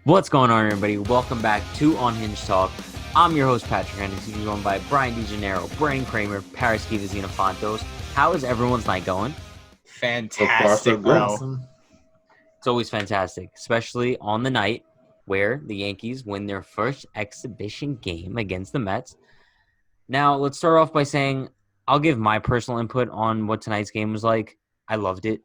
What's going on, everybody? Welcome back to Unhinged Talk. I'm your host, Patrick Henderson, joined by Brian DeGennaro, Brian Kramer, Paris Kivazina Fontos. How is everyone's night going? So far, so Fantastic, good. bro. Awesome. It's always fantastic, especially on the night where the Yankees win their first exhibition game against the Mets. Now, let's start off by saying I'll give my personal input on what tonight's game was like. I loved it.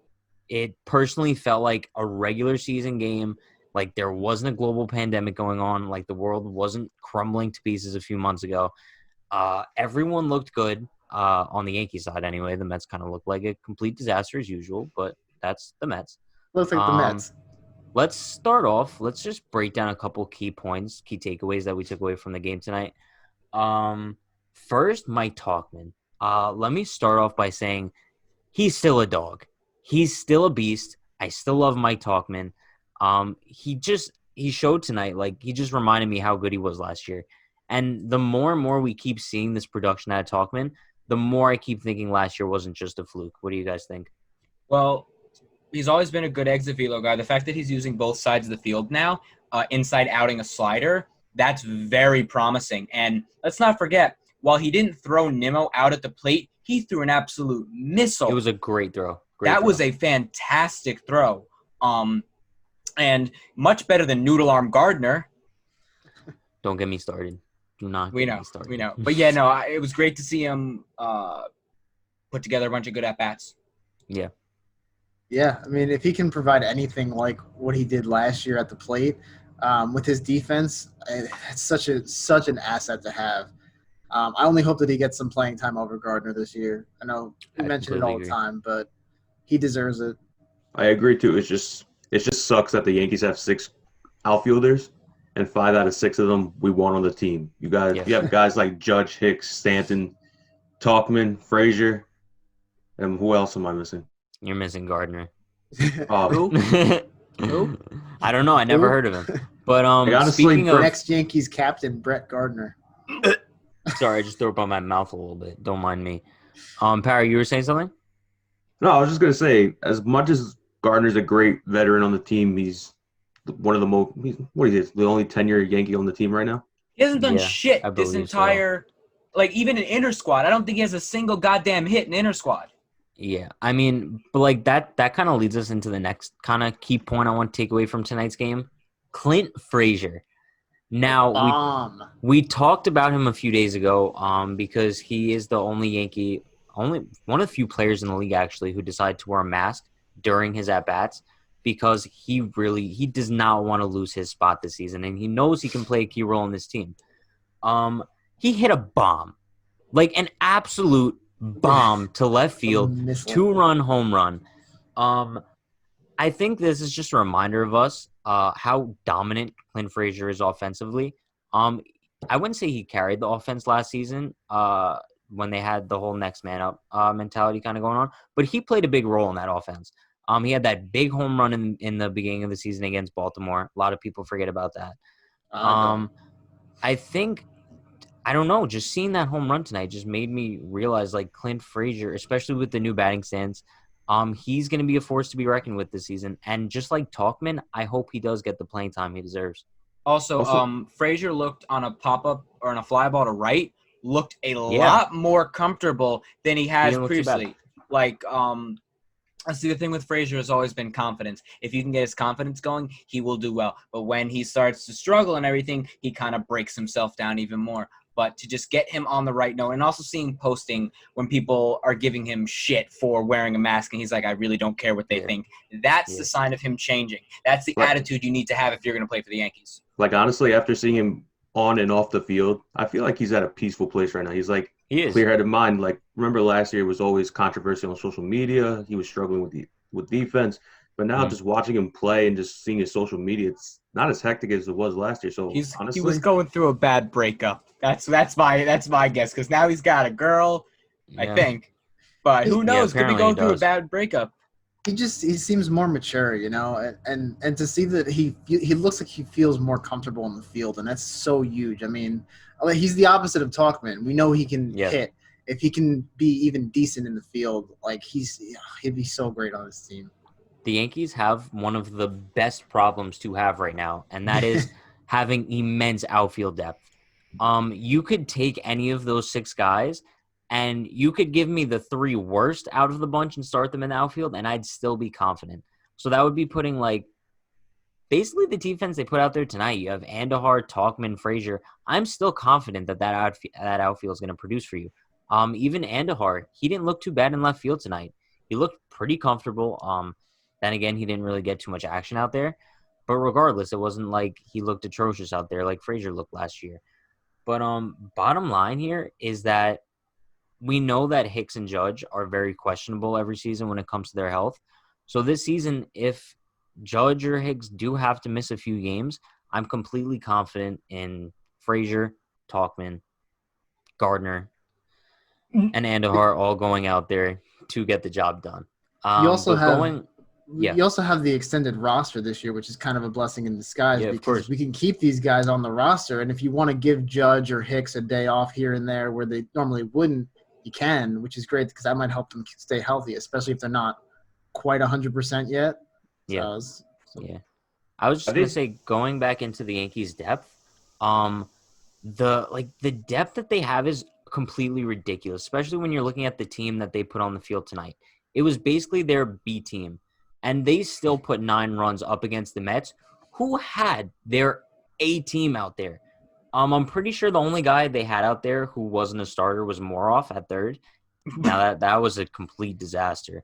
It personally felt like a regular season game. Like there wasn't a global pandemic going on. Like the world wasn't crumbling to pieces a few months ago. Everyone looked good on the Yankee side anyway. The Mets kind of looked like a complete disaster as usual, but that's the Mets. Looks like the Mets. Let's start off. Let's just break down a couple key points, key takeaways that we took away from the game tonight. First, Mike Tauchman. Let me start off by saying he's still a dog. He's still a beast. I still love Mike Tauchman. He showed tonight, like he just reminded me how good he was last year. And the more and more we keep seeing this production out of Tauchman, the more I keep thinking last year wasn't just a fluke. What do you guys think? Well, he's always been a good exit velo guy. The fact that he's using both sides of the field now, inside outing a slider, that's very promising. And let's not forget, while he didn't throw Nimmo out at the plate, he threw an absolute missile. It was a great throw. That was a fantastic throw. And much better than Noodle Arm Gardner. Don't get me started. Do not get me started. We know. But yeah, no, it was great to see him put together a bunch of good at-bats. Yeah. Yeah, I mean, if he can provide anything like what he did last year at the plate with his defense, it's such an asset to have. I only hope that he gets some playing time over Gardner this year. I know we mention it all the time, but he deserves it. I agree too. It just sucks that the Yankees have 6 outfielders, and 5 out of 6 of them we want on the team. You have guys like Judge, Hicks, Stanton, Tauchman, Frazier, and who else am I missing? You're missing Gardner. Who? Who? I don't know. I never heard of him. But honestly, speaking of, Next Yankees captain, Brett Gardner. sorry, I just threw up on my mouth a little bit. Don't mind me. Parry, you were saying something? No, I was just gonna say, as much as Gardner's a great veteran on the team, he's one of the most. The only tenure Yankee on the team right now. He hasn't done Yeah, shit I this believe entire like even in inter squad. I don't think he has a single goddamn hit in inter squad. Yeah, I mean, but like that kind of leads us into the next kind of key point I want to take away from tonight's game. Clint Frazier. Now, we talked about him a few days ago because he is the only one of the few players in the league actually who decided to wear a mask during his at-bats because he does not want to lose his spot this season, and he knows he can play a key role in this team. He hit a bomb, like an absolute bomb to left field, 2-run home run. I think this is just a reminder of us how dominant Clint Frazier is offensively. I wouldn't say he carried the offense last season when they had the whole next man up mentality kind of going on, but he played a big role in that offense. He had that big home run in the beginning of the season against Baltimore. A lot of people forget about that. I think, I don't know, just seeing that home run tonight just made me realize, like, Clint Frazier, especially with the new batting stance, he's going to be a force to be reckoned with this season. And just like Tauchman, I hope he does get the playing time he deserves. Also, Frazier looked on a pop-up or on a fly ball to right, looked a lot more comfortable than he has previously. Like, that's the thing with Frazier has always been confidence. If you can get his confidence going, he will do well. But when he starts to struggle and everything, he kind of breaks himself down even more. But to just get him on the right note, and also seeing posting when people are giving him shit for wearing a mask, and he's like, I really don't care what they think. That's the sign of him changing. That's the attitude you need to have if you're going to play for the Yankees. Like, honestly, after seeing him on and off the field, I feel like he's at a peaceful place right now. He's like clear-headed mind. Like, remember last year was always controversial on social media. He was struggling with defense. But now just watching him play and just seeing his social media, it's not as hectic as it was last year. So honestly, he was going through a bad breakup. That's my guess, because now he's got a girl, I think. But who knows? Could be going through a bad breakup. He seems more mature, you know, and to see that he looks like he feels more comfortable in the field, and that's so huge. I mean, he's the opposite of Tauchman. We know he can hit. If he can be even decent in the field, like he'd be so great on this team. the Yankees have one of the best problems to have right now, and that is having immense outfield depth. You could take any of those 6 guys, and you could give me the 3 worst out of the bunch and start them in the outfield, and I'd still be confident. So that would be putting, like, basically the defense they put out there tonight. You have Andujar, Tauchman, Frazier. I'm still confident that outfield is going to produce for you. Even Andujar, he didn't look too bad in left field tonight. He looked pretty comfortable. Then again, he didn't really get too much action out there. But regardless, it wasn't like he looked atrocious out there like Frazier looked last year. But bottom line here is that we know that Hicks and Judge are very questionable every season when it comes to their health. So this season, if Judge or Hicks do have to miss a few games, I'm completely confident in Frazier, Tauchman, Gardner, and Andujar all going out there to get the job done. You also have the extended roster this year, which is kind of a blessing in disguise because we can keep these guys on the roster. And if you want to give Judge or Hicks a day off here and there where they normally wouldn't, you can, which is great because that might help them stay healthy, especially if they're not quite 100% yet. Yeah. I was just going to say, going back into the Yankees' depth, the depth that they have is completely ridiculous, especially when you're looking at the team that they put on the field tonight. It was basically their B team, and they still put 9 runs up against the Mets, who had their A team out there. I'm pretty sure the only guy they had out there who wasn't a starter was Moroff at third. Now that was a complete disaster.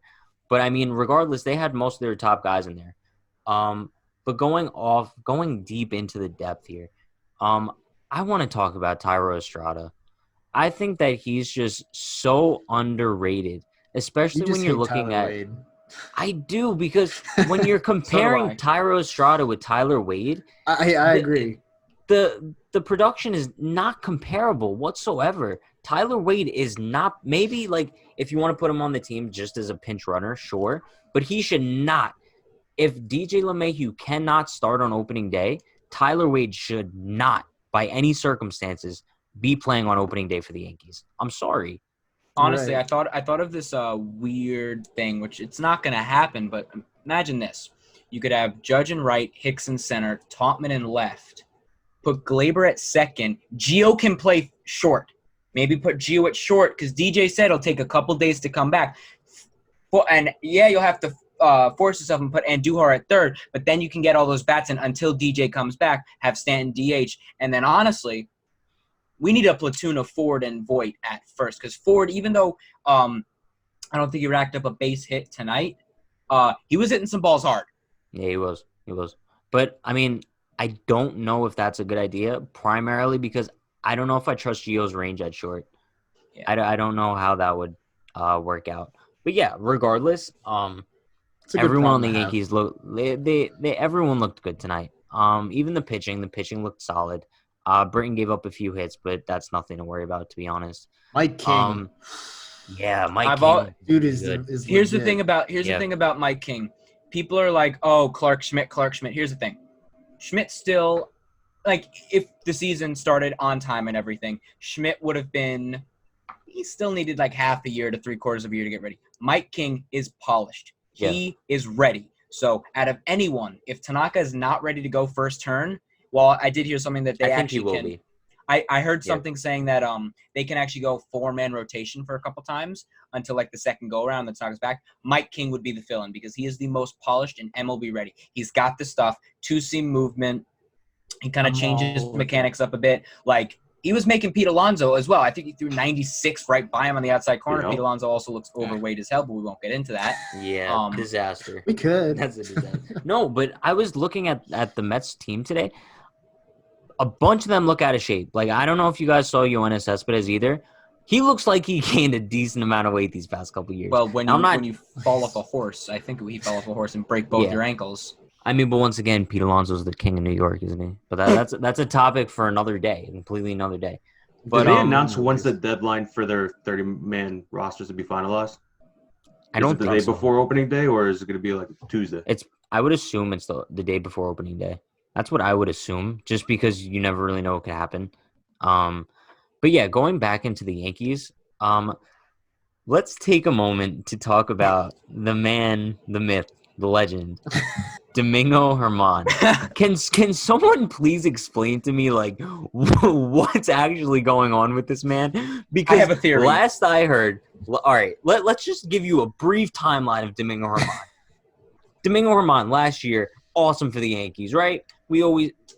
But I mean, regardless, they had most of their top guys in there. But going deep into the depth here, I want to talk about Thairo Estrada. I think that he's just so underrated, especially when you're looking at Wade. I do, because when you're comparing Thairo Estrada with Tyler Wade, I agree. The production is not comparable whatsoever. Tyler Wade is not, maybe like if you want to put him on the team just as a pinch runner, sure, but he should not. If DJ LeMahieu cannot start on opening day, Tyler Wade should not, by any circumstances, be playing on opening day for the Yankees. I'm sorry. Honestly, right. I thought of this weird thing, which it's not going to happen, but imagine this. You could have Judge in right, Hicks in center, Tauchman in left, put Glaber at second. Gio can play short. Maybe put Gio at short because DJ said it'll take a couple days to come back. And, yeah, you'll have to force yourself and put Andujar at third, but then you can get all those bats in until DJ comes back, have Stanton DH. And then, honestly, we need a platoon of Ford and Voit at first because Ford, even though I don't think he racked up a base hit tonight, he was hitting some balls hard. Yeah, he was. But, I mean, I don't know if that's a good idea, primarily because I don't know if I trust Gio's range at short. Yeah. I don't know how that would work out. But, yeah, regardless, everyone on the Yankees everyone looked good tonight. Even the pitching looked solid. Britton gave up a few hits, but that's nothing to worry about, to be honest. Mike King. Mike King. Dude is here's the thing about Mike King. People are like, oh, Clark Schmidt. Here's the thing. Schmidt still, like, if the season started on time and everything, Schmidt would have been – he still needed like half a year to 3/4 of a year to get ready. Mike King is polished. He is ready. So out of anyone, if Tanaka is not ready to go first turn, well, I did hear something that they actually can. Be. I heard something saying that they can actually go 4-man rotation for a couple times until like the second go around. That Tanaka's back. Mike King would be the fill-in because he is the most polished and MLB ready. He's got the stuff, 2-seam movement. He kind of changes mechanics up a bit. Like he was making Pete Alonso as well. I think he threw 96 right by him on the outside corner. Pete Alonso also looks overweight as hell, but we won't get into that. Yeah, disaster. We could. That's a disaster. No, but I was looking at the Mets team today. A bunch of them look out of shape. Like, I don't know if you guys saw Yoenis Cespedes either. He looks like he gained a decent amount of weight these past couple of years. Well, when you fall off a horse, I think he fell off a horse and break both your ankles. I mean, but once again, Pete Alonso's the king of New York, isn't he? But that's a topic for another day, completely another day. But did they announce when's the deadline for their 30-man rosters to be finalized? I don't think the day before opening day, or is it going to be like Tuesday? I would assume it's the day before opening day. That's what I would assume, just because you never really know what could happen. But yeah, going back into the Yankees, let's take a moment to talk about the man, the myth, the legend, Domingo German. Can someone please explain to me like what's actually going on with this man? Because I have a theory. Last I heard, all right, let's just give you a brief timeline of Domingo German. Domingo German last year, awesome for the Yankees, right?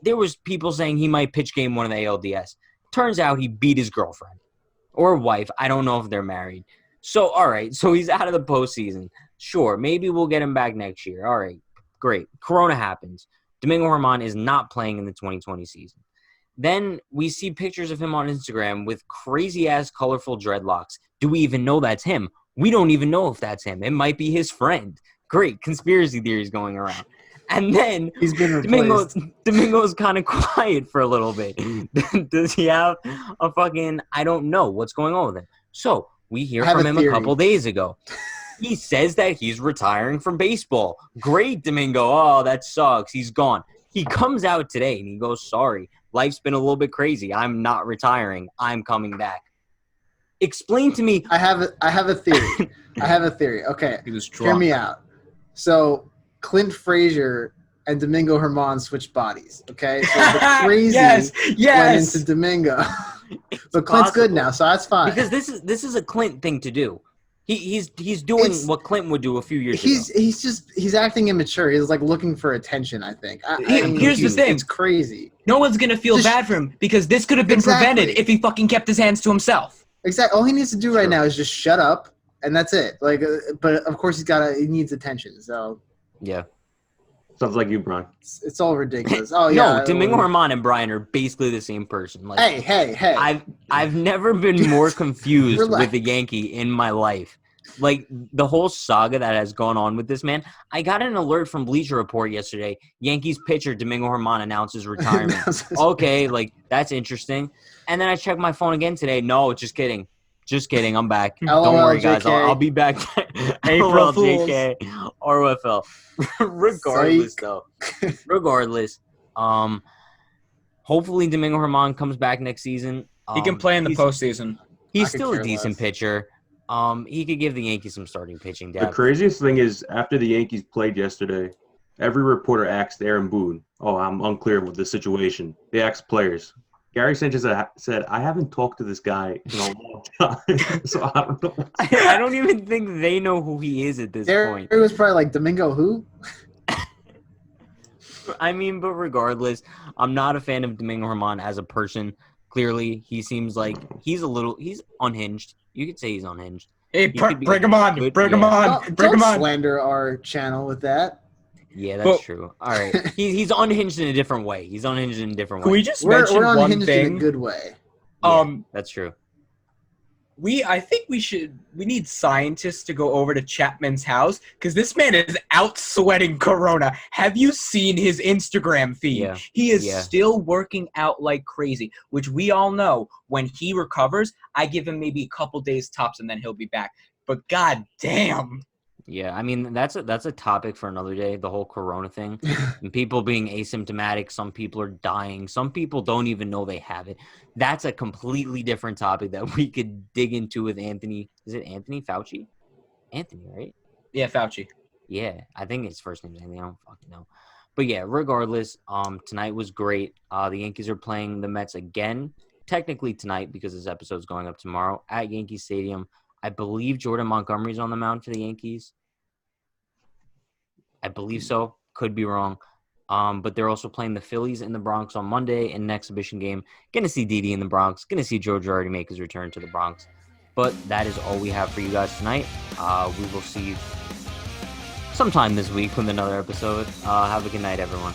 There was people saying he might pitch game 1 of the ALDS. Turns out he beat his girlfriend or wife. I don't know if they're married. So, all right, so he's out of the postseason. Sure, maybe we'll get him back next year. All right, great. Corona happens. Domingo German is not playing in the 2020 season. Then we see pictures of him on Instagram with crazy-ass colorful dreadlocks. Do we even know that's him? We don't even know if that's him. It might be his friend. Great conspiracy theories going around. And then he's been replaced. Domingo's kind of quiet for a little bit. Does he have a fucking – I don't know what's going on with him. So we hear from him a couple days ago. He says that he's retiring from baseball. Great, Domingo. Oh, that sucks. He's gone. He comes out today and he goes, sorry, life's been a little bit crazy. I'm not retiring. I'm coming back. Explain to me. I have a theory. Okay, he was drunk. Hear me out. So Clint Frazier and Domingo German switched bodies. Okay, so the crazy went into Domingo, but Clint's good now, so that's fine. Because this is a Clint thing to do. He's doing what Clint would do a few years ago. He's acting immature. He's like looking for attention, I think. Here's the thing. It's crazy. No one's going to feel bad for him because this could have been prevented if he fucking kept his hands to himself. Exactly. All he needs to do right now is just shut up, and that's it. Like, but of course he needs attention. So yeah. Sounds like you, Brian. It's all ridiculous. Oh yeah. No, Domingo German and Brian are basically the same person. Like, hey. I've never been more confused with a Yankee in my life. Like the whole saga that has gone on with this man. I got an alert from Bleacher Report yesterday. Yankees pitcher Domingo German announces retirement. Okay, like that's interesting. And then I checked my phone again today. No, just kidding. I'm back. Don't worry, guys. I'll be back. April Fools. JK, ROFL. Regardless, hopefully Domingo German comes back next season. He can play in the postseason. He's still a decent pitcher. He could give the Yankees some starting pitching depth. The craziest thing is after the Yankees played yesterday, every reporter asked Aaron Boone, I'm unclear with the situation. They asked players. Gary Sanchez said, I haven't talked to this guy in a long time, so I don't know. I don't even think they know who he is at this point. It was probably like, Domingo who? I mean, but regardless, I'm not a fan of Domingo German as a person. Clearly, he seems like he's unhinged. You could say he's unhinged. Hey, bring him on. Bring him on. Don't slander our channel with that. Yeah, that's true. All right. He's unhinged in a different way. Can we just mention we're one unhinged thing? in a good way. That's true. I think we need scientists to go over to Chapman's house because this man is out sweating Corona. Have you seen his Instagram feed? Yeah. He is still working out like crazy, which we all know when he recovers, I give him maybe a couple days tops and then he'll be back. But god damn. Yeah, I mean, that's a topic for another day, the whole Corona thing. And people being asymptomatic, some people are dying, some people don't even know they have it. That's a completely different topic that we could dig into with Anthony. Is it Anthony Fauci? Anthony, right? Yeah, Fauci. Yeah, I think his first name's Anthony. I don't fucking know. But yeah, regardless, tonight was great. The Yankees are playing the Mets again, technically tonight because this episode's going up tomorrow at Yankee Stadium. I believe Jordan Montgomery's on the mound for the Yankees. I believe so. Could be wrong. But they're also playing the Phillies in the Bronx on Monday in an exhibition game. Going to see Didi in the Bronx. Going to see Joe Girardi make his return to the Bronx. But that is all we have for you guys tonight. We will see you sometime this week with another episode. Have a good night, everyone.